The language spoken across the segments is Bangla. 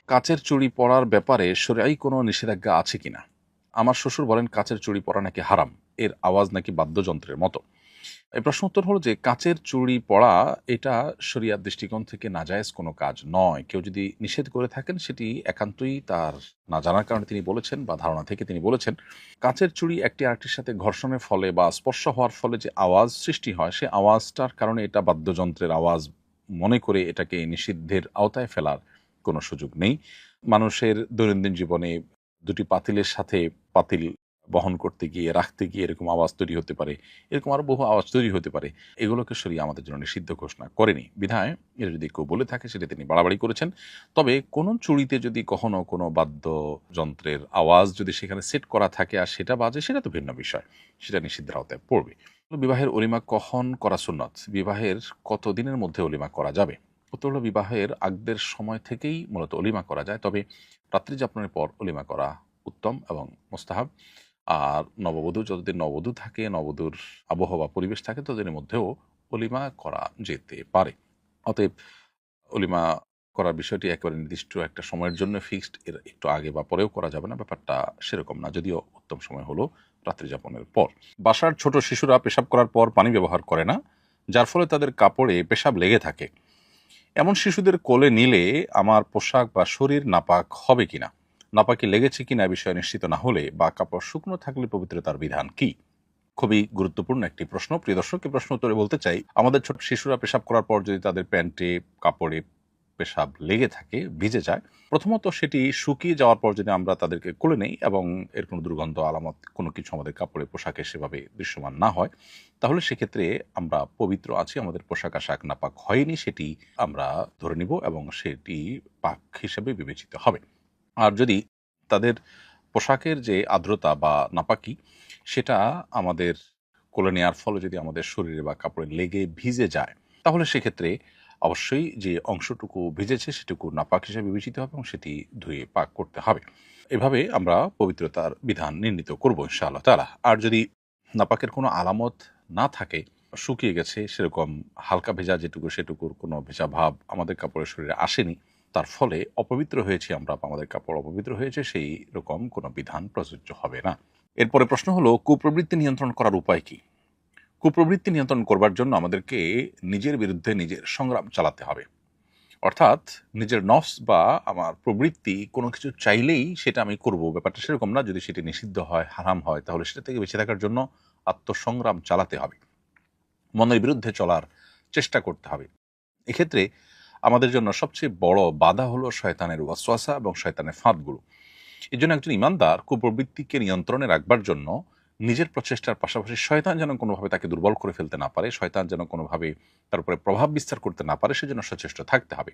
কাচের চুড়ি পরার ব্যাপারে শরীআই কোনো নিষেধাজ্ঞা আছে কিনা? আমার শ্বশুর বলেন কাচের চুড়ি পরা নাকি হারাম, এর আওয়াজ নাকি বাদ্যযন্ত্রের মতো। এই প্রশ্ন উত্তর হলো যে কাচের চুড়ি পরা এটা শরিয়ার দৃষ্টিকোণ থেকে নাজায়েজ কোনো কাজ নয়। কেউ যদি নিষেধ করে থাকেন সেটি একান্তই তার না জানার কারণে তিনি বলেছেন বা ধারণা থেকে তিনি বলেছেন। কাচের চুড়ি একটি আরেকটির সাথে ঘর্ষণের ফলে বা স্পর্শ হওয়ার ফলে যে আওয়াজ সৃষ্টি হয় সে আওয়াজটার কারণে এটা বাদ্যযন্ত্রের আওয়াজ মনে করে এটাকে নিষিদ্ধের আওতায় ফেলার কোনো সুযোগ নেই। মানুষের দৈনন্দিন জীবনে দুটি পাতিলের সাথে পাতিল বহন করতে গিয়ে, রাখতে গিয়ে এরকম আওয়াজ তৈরি হতে পারে। এরকম আরো বহু আওয়াজ তৈরি হতে পারে। এগুলোকে শরিয়া আমাদের জন্য নিষিদ্ধ ঘোষণা করেনি। বিধায় এটা যদি কেউ বলে থাকে সেটা তিনি বাড়াবাড়ি করেছেন। তবে কোন চুড়িতে যদি কখনো কোনো বাদ্যযন্ত্রের আওয়াজ যদি সেখানে সেট করা থাকে আর সেটা বাজে সেটা তো ভিন্ন বিষয়। সেটা নিষিদ্ধের আওতায় পড়বে। বিবাহের অলিমা কখন করা সুন্নত? বিবাহের কত দিনের মধ্যে অলিমা করা যাবে? উত্তর হলো বিবাহের আগদের সময় থেকেই মূলত অলিমা করা যায়। তবে রাত্রি যাপনের পর অলিমা করা উত্তম এবং মুস্তাহাব। আর নববধূ যতদিন নববধূ থাকে, নববধূর আবহাওয়া পরিবেশ থাকে ততদিনের মধ্যেও অলিমা করা যেতে পারে। অতএব অলিমা করার বিষয়টি একেবারে নির্দিষ্ট একটা সময়ের জন্য ফিক্সড, এর একটু আগে বা পরেও করা যাবে না, ব্যাপারটা সেরকম না। যদিও উত্তম সময় হলো রাত্রি যাপনের পর। বাসার ছোট শিশুরা পেশাব করার পর পানি ব্যবহার করে না, যার ফলে তাদের কাপড়ে পেশাব লেগে থাকে। এমন শিশুদের কোলে নিলে আমার পোশাক বা শরীর নাপাক হবে কিনা? নাপাকি লেগেছে কিনা বিষয়ে নিশ্চিত না হলে বা কাপড় শুকনো থাকলে পবিত্রতার বিধান কি? খুবই গুরুত্বপূর্ণ একটি প্রশ্ন। প্রিয় দর্শক, এই প্রশ্ন উত্তরে বলতে চাই, আমাদের ছোট শিশুরা পেশাব করার পর যদি তাদের প্যান্টে, কাপড়ে পেশাব লেগে থাকে, ভিজে যায়, প্রথমত সেটি শুকিয়ে যাওয়ার পর যদি আমরা তাদেরকে কোলে নেই এবং এর কোনো দুর্গন্ধ আলামত কোনো কিছু আমাদের কাপড়ে, পোশাকে সেভাবে দৃশ্যমান না হয়, তাহলে সেক্ষেত্রে আমরা পবিত্র আছি, আমাদের পোশাক আশাক নাপাক হয়নি সেটি আমরা ধরে নিব এবং সেটি পাক হিসেবে বিবেচিত হবে। আর যদি তাদের পোশাকের যে আর্দ্রতা বা নাপাকি সেটা আমাদের কোলে নেওয়ার ফলে যদি আমাদের শরীরে বা কাপড়ে লেগে ভিজে যায়, তাহলে সেক্ষেত্রে অবশ্যই যে অংশটুকু ভিজেছে সেটুকু নাপাক হিসেবে বিবেচিত হবে এবং সেটি ধুয়ে পাক করতে হবে। এভাবে আমরা পবিত্রতার বিধান নির্ণীত করবো ইনশাআল্লাহ তাআলা। আর যদি নাপাকের কোনো আলামত না থাকে, শুকিয়ে গেছে, সেরকম হালকা ভেজা যেটুকু সেটুকুর কোনো ভেজা ভাব আমাদের কাপড়ের শরীরে আসেনি, তার ফলে অপবিত্র হয়েছি আমরা বা আমাদের কাপড় অপবিত্র হয়েছে, সেই রকম কোনো বিধান প্রযোজ্য হবে না। এরপরে প্রশ্ন হলো কুপ্রবৃত্তি নিয়ন্ত্রণ করার উপায় কি? কুপ্রবৃত্তি নিয়ন্ত্রণ করবার জন্য আমাদেরকে নিজের বিরুদ্ধে নিজের সংগ্রাম চালাতে হবে। অর্থাৎ নিজের নফস বা আমার প্রবৃত্তি কোনো কিছু চাইলেই সেটা আমি করব, ব্যাপারটা সেরকম না। যদি সেটি নিষিদ্ধ হয়, হারাম হয়, তাহলে সেটা থেকে বেঁচে থাকার জন্য আত্মসংগ্রাম চালাতে হবে, মনের বিরুদ্ধে চলার চেষ্টা করতে হবে। এক্ষেত্রে আমাদের জন্য সবচেয়ে বড় বাধা হলো শয়তানের ওয়াসওয়াসা এবং শয়তানের ফাঁদগুলো। এই জন্য একজন ইমানদার কুপ্রবৃত্তিকে নিয়ন্ত্রণে রাখবার জন্য নিজের প্রচেষ্টার পাশাপাশি শয়তান যেন কোনোভাবে তাকে দুর্বল করে ফেলতে না পারে, শয়তান যেন কোনোভাবে তার উপরে প্রভাব বিস্তার করতে না পারে, সেজন্য সচেষ্ট থাকতে হবে।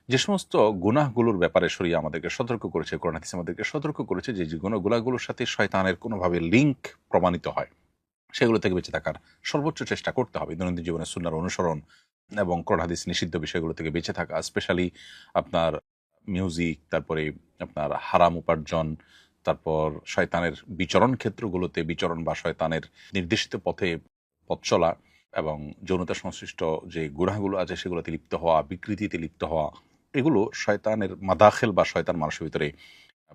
যে সমস্ত গুনাহগুলোর ব্যাপারে শরিয়া আমাদেরকে সতর্ক করেছে, কোরআন হাদিস আমাদেরকে সতর্ক করেছে, যে গুনাহগুলোর সাথে শয়তানের কোনোভাবে লিঙ্ক প্রমাণিত হয়, সেগুলো থেকে বেঁচে থাকার সর্বোচ্চ চেষ্টা করতে হবে। দৈনন্দিন জীবনে সুন্নাহর অনুসরণ এবং কোরআন হাদিস নিষিদ্ধ বিষয়গুলো থেকে বেঁচে থাকা, স্পেশালি আপনার মিউজিক, তারপরে আপনার হারাম উপার্জন, তারপর শয়তানের বিচরণ ক্ষেত্রগুলোতে বিচরণ বা শয়তানের নির্দেশিত পথে পথ চলা এবং যৌনতা সংশ্লিষ্ট যে গুনাহগুলো আছে সেগুলোতে লিপ্ত হওয়া, বিকৃতিতে লিপ্ত হওয়া, এগুলো শয়তানের মাদাখেল বা শয়তান মানুষের ভিতরে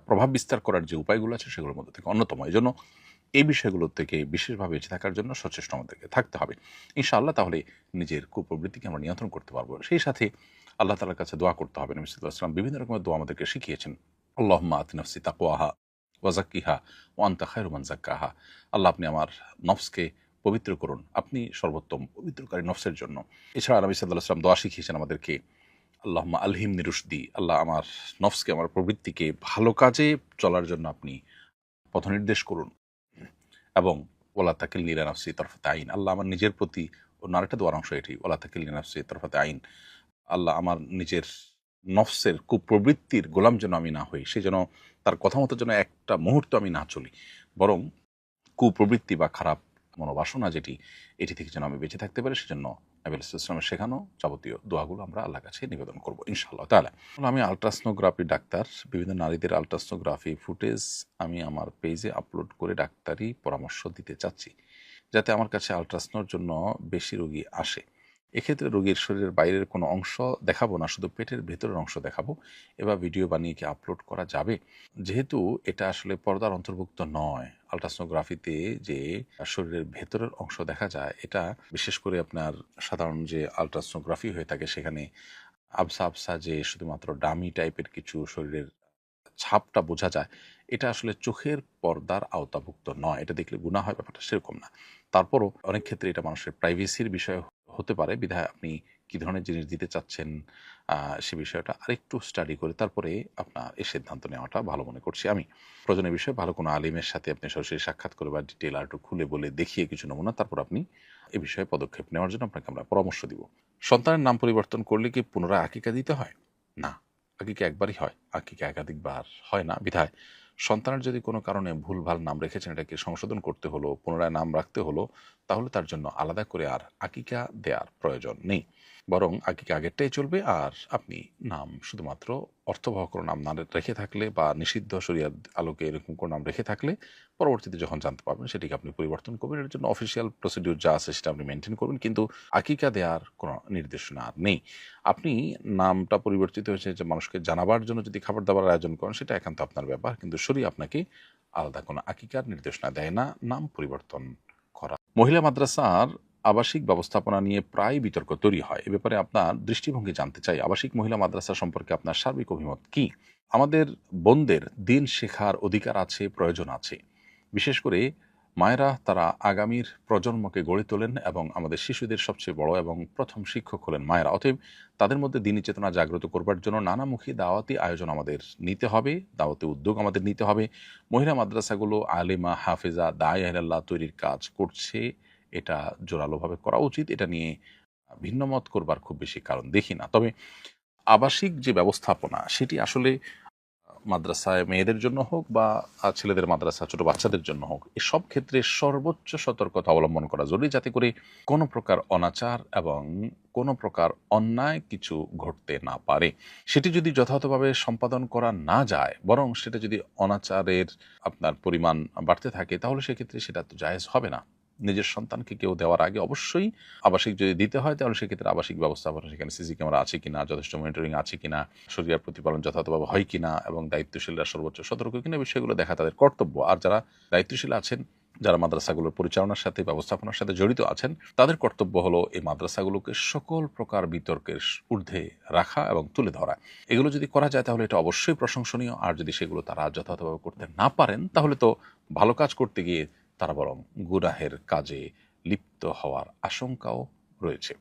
প্রভাব বিস্তার করার যে উপায়গুলো আছে সেগুলোর মধ্যে থেকে অন্যতম। এই জন্য এই বিষয়গুলোর থেকে বিশেষভাবে বেঁচে থাকার জন্য সচেষ্ট আমাদেরকে থাকতে হবে ইনশাআল্লাহ। তাহলে নিজের কুপ্রবৃত্তিকে আমরা নিয়ন্ত্রণ করতে পারবো। সেই সাথে আল্লাহ তাআলার কাছে দোয়া করতে হবে। নবী সাল্লাল্লাহু আলাইহি ওয়াসাল্লাম বিভিন্ন রকমের দোয়া আমাদেরকে শিখিয়েছেন। আল্লাহুম্মা আতি নফসি তাকওয়াহা ওয়া যাক্কিহা ওয়া আনতা খায়রু মান যাক্কাহা। আল্লাহ, আপনি আমার নফসকে পবিত্র করুন, আপনি সর্বোত্তম পবিত্রকারী নফসের জন্য। এছাড়া নবী সাল্লাল্লাহু আলাইহি ওয়াসাল্লাম দোয়া শিখিয়েছেন আমাদেরকে, আল্লাহুম্মা আলহিমনি রুশদি, আল্লাহ আমার নফসকে, আমার প্রবৃত্তিকে ভালো কাজে চলার জন্য আপনি পথনির্দেশ করুন। এবং ওয়ালা তাকিলনি ইলা নাফসি তারফাতা আইন, আল্লাহ আমার নিজের প্রতি, অন্য আরেকটা দোয়ার অংশ এটি, ওয়ালা তাকিলনি ইলা নাফসি তারফাতা আইন, আল্লাহ আমার নিজের নফসের কুপ্রবৃত্তির গোলাম যেন আমি না হই, সে যেন তার কথা মতো যেন একটা মুহূর্ত আমি না চলি, বরং কুপ্রবৃত্তি বা খারাপ মনোবাসনা যেটি, এটি থেকে যেন আমি বেঁচে থাকতে পারি। সেজন্য নবী আলাইহিস সালামের শেখানো যাবতীয় দোয়াগুলো আমরা আল্লাহর কাছে নিবেদন করবো ইনশাআল্লাহ তাআলা। আমি আলট্রাসনোগ্রাফি ডাক্তার, বিভিন্ন নারীদের আলট্রাসনোগ্রাফি ফুটেজ আমি আমার পেজে আপলোড করে ডাক্তারি পরামর্শ দিতে চাচ্ছি, যাতে আমার কাছে আলট্রাসনোর জন্য বেশি রোগী আসে। এক্ষেত্রে রোগীর শরীরের বাইরের কোনো অংশ দেখাবো না, শুধু পেটের ভেতরের অংশ দেখাবো। এবার ভিডিও বানিয়ে কি আপলোড করা যাবে? যেহেতু এটা আসলে পর্দার অন্তর্ভুক্ত নয়, আল্ট্রাসোনোগ্রাফিতে যে শরীরের ভেতরের অংশ দেখা যায়, এটা বিশেষ করে আপনার সাধারণ যে আল্ট্রাসোনোগ্রাফি হয়ে থাকে সেখানে আবসা আবসা যে শুধুমাত্র ডামি টাইপের কিছু শরীরের ছাপটা বোঝা যায়, এটা আসলে চোখের পর্দার আওতাভুক্ত নয়। এটা দেখলে গুনাহ হয়, ব্যাপারটা সেরকম না। তারপরও অনেক ক্ষেত্রে এটা মানুষের প্রাইভেসির বিষয় হতে পারে। বিধায় আপনি কি ধরনের জিনিস দিতে চাচ্ছেন সে বিষয়টা আরেকটু স্টাডি করে তারপরে আপনার এই সিদ্ধান্ত নেওয়াটা ভালো মনে করছি আমি। প্রয়োজনীয় বিষয়ে ভালো কোনো আলিমের সাথে আপনি সরাসরি সাক্ষাৎ করে বা ডিটেইল আরেকটু খুলে বলে দেখিয়ে কিছু নমুনা, তারপর আপনি এ বিষয়ে পদক্ষেপ নেওয়ার জন্য আপনাকে আমরা পরামর্শ দিব। সন্তানের নাম পরিবর্তন করলে কি পুনরায় আকিকা দিতে হয়? না। আকিকা একবারই হয়, আকিকা একাধিকবার হয় না। বিধায় সন্তানের যদি কোনো কারণে ভুলভাল নাম রেখেছেন, এটাকে সংশোধন করতে হলো, পুনরায় নাম রাখতে হলো, তাহলে তার জন্য আলাদা করে আর আকিকা দেওয়ার প্রয়োজন নেই। বরং আকিকা আগেরটাই চলবে। আর আপনি নাম শুধুমাত্র অর্থবহ কোনো নাম না রেখে থাকলে বা নিষিদ্ধ শরিয়ার আলোকে এরকম কোনো নাম রেখে থাকলে পরবর্তীতে যখন জানতে পারবেন সেটিকে আপনি পরিবর্তন করবেন। এর জন্য অফিসিয়াল প্রসিডিউর যা আছে সেটা আপনি মেনটেন করবেন, কিন্তু আকিকা দেওয়ার কোনো নির্দেশনা আর নেই। আপনি নামটা পরিবর্তিত হয়েছে যে মানুষকে জানাবার জন্য যদি খাবার দাবার আয়োজন করেন, সেটা একান্ত আপনার ব্যাপার, কিন্তু শরীর আপনাকে আলাদা কোনো আকিকার নির্দেশনা দেয় না নাম পরিবর্তন করা। মহিলা মাদ্রাসার আবাসিক ব্যবস্থাপনা নিয়ে প্রায় বিতর্ক তৈরি হয়। এ ব্যাপারে আপনার দৃষ্টিভঙ্গি জানতে চাই। আবাসিক মহিলা মাদ্রাসা সম্পর্কে আপনার সার্বিক অভিমত কি? আমাদের বোনদের দিন শেখার অধিকার আছে, প্রয়োজন আছে। বিশেষ করে মায়েরা, তারা আগামীর প্রজন্মকে গড়ে তোলেন এবং আমাদের শিশুদের সবচেয়ে বড় এবং প্রথম শিক্ষক হলেন মায়েরা। অতএব তাদের মধ্যে দিনী চেতনা জাগ্রত করবার জন্য নানামুখী দাওয়াতি আয়োজন আমাদের নিতে হবে, দাওয়াতি উদ্যোগ আমাদের নিতে হবে। মহিলা মাদ্রাসাগুলো আলেমা, হাফেজা, দায়ে ইলাল্লাহ তৈরির কাজ করছে, এটা জোরালোভাবে করা উচিত। এটা নিয়ে ভিন্ন মত করবার খুব বেশি কারণ দেখি না। তবে আবাসিক যে ব্যবস্থাপনা, সেটি আসলে মাদ্রাসায় মেয়েদের জন্য হোক বা ছেলেদের মাদ্রাসা ছোট বাচ্চাদের জন্য হোক, এসব ক্ষেত্রে সর্বোচ্চ সতর্কতা অবলম্বন করা জরুরি, যাতে করে কোনো প্রকার অনাচার এবং কোনো প্রকার অন্যায় কিছু ঘটতে না পারে। সেটি যদি যথাযথভাবে সম্পাদন করা না যায়, বরং সেটা যদি অনাচারের আপনার পরিমাণ বাড়তে থাকে, তাহলে সেক্ষেত্রে সেটা তো জায়েজ হবে না। নিজের সন্তানকে কেউ দেওয়ার আগে অবশ্যই আবাসিক যদি দিতে হয়, তাহলে সেক্ষেত্রে আবাসিক ব্যবস্থাপনা, সেখানে সিসি ক্যামেরা আছে কিনা, যথেষ্ট মনিটরিং আছে কিনা, শরিয়ার প্রতিপালন যথাযথভাবে হয় কিনা এবং দায়িত্বশীলরা সর্বোচ্চ সতর্ক কিনা, বিষয়গুলো দেখা তাদের কর্তব্য। আর যারা দায়িত্বশীল আছেন, যারা মাদ্রাসাগুলোর পরিচালনার সাথে ব্যবস্থাপনার সাথে জড়িত আছেন, তাদের কর্তব্য হলো এই মাদ্রাসাগুলোকে সকল প্রকার বিতর্কের ঊর্ধ্বে রাখা এবং তুলে ধরা। এগুলো যদি করা যায় তাহলে এটা অবশ্যই প্রশংসনীয়। আর যদি সেগুলো তারা যথাযথভাবে করতে না পারেন, তাহলে তো ভালো কাজ করতে গিয়ে তারা বরং গুনাহের কাজে লিপ্ত হওয়ার আশঙ্কাও রয়েছে।